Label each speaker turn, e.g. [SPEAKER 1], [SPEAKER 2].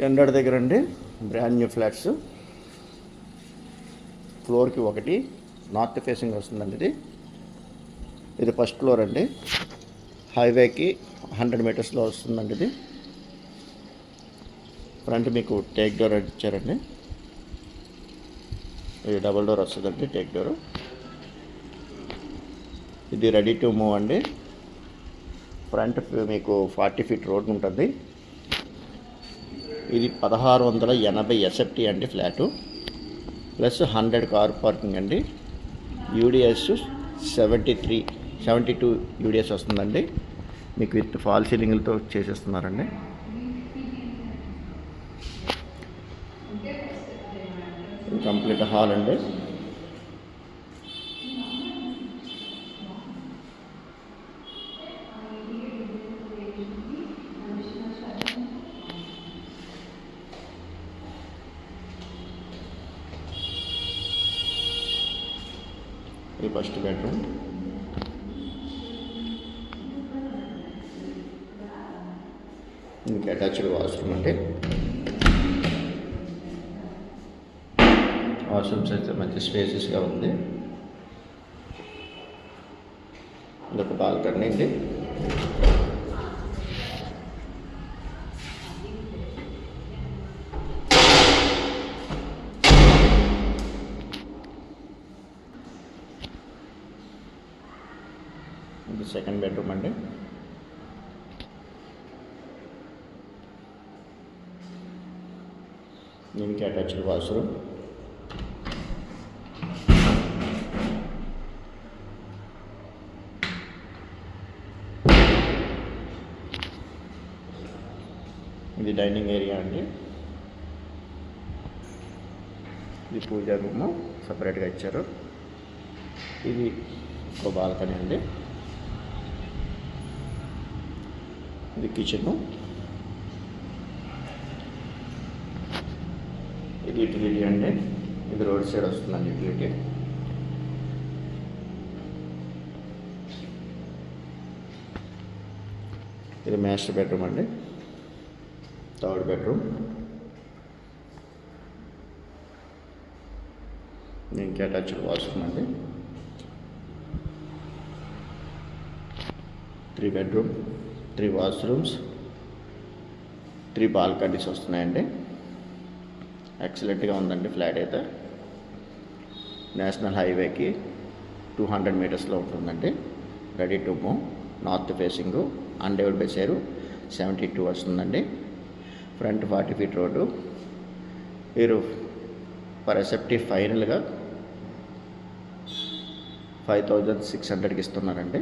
[SPEAKER 1] Ender దగ్గర అండి brand new flats. ఫ్లోర్కి ఒకటి నార్త్ ఫేసింగ్ వస్తుందండి. ఇది ఫస్ట్ ఫ్లోర్ అండి. హైవేకి 100 మీటర్స్లో వస్తుందండి. ఇది ఫ్రంట్ మీకు టేక్ డోర్ ఇచ్చారండి. ఇది డబుల్ డోర్ వస్తుందండి టేక్ డోరు. ఇది రెడీ టు మూవ్ అండి. ఫ్రంట్ మీకు 40 ఫీట్ రోడ్ ఉంటుంది. ఇది 1680 ఎస్ఎఫ్టీ అండి ఫ్లాటు, ప్లస్ 100 కార్ పార్కింగ్ అండి. యూడిఎస్ 72 యూడిఎస్ వస్తుందండి. మీకు విత్ ఫాల్ సీలింగ్లతో చేసేస్తున్నారండి. ఇది కంప్లీట్ హాల్ అండి. ఇది ఫస్ట్ బెడ్రూమ్. ఇంకా అటాచ్డ్ వాష్రూమ్ అండి. వాష్రూమ్స్ అయితే మంచి స్పేసెస్గా ఉంది. ఇదొక బాల్కనీ అండి. ఇది సెకండ్ బెడ్రూమ్ అండి. దీనికి అటాచ్డ్ వాష్రూమ్. ఇది డైనింగ్ ఏరియా అండి. ఇది పూజా రూము సపరేట్గా ఇచ్చారు. ఇది ఒక బాల్కనీ అండి. ఇది కిచెను. ఇది యూటిలిటీ అండి. ఇది రోడ్ సైడ్ వస్తుందండి యూటిలిటీ. ఇది మాస్టర్ బెడ్రూమ్ అండి. Third bedroom. దీనికి అటాచ్డ్ వాష్రూమ్ అండి. 3 బెడ్రూమ్, 3 వాష్రూమ్స్, 3 బాల్కనీస్ వస్తున్నాయండి. ఎక్సలెంట్గా ఉందండి ఫ్లాట్ అయితే. నేషనల్ హైవేకి 200 మీటర్స్లో ఉంటుందండి. Ready to move. North facing, undeveloped by share 72 వస్తుందండి. Front 40 feet road. మీరు పర్ ఎస్ఎఫ్టీ ఫైనల్గా 5600కి ఇస్తున్నారండి.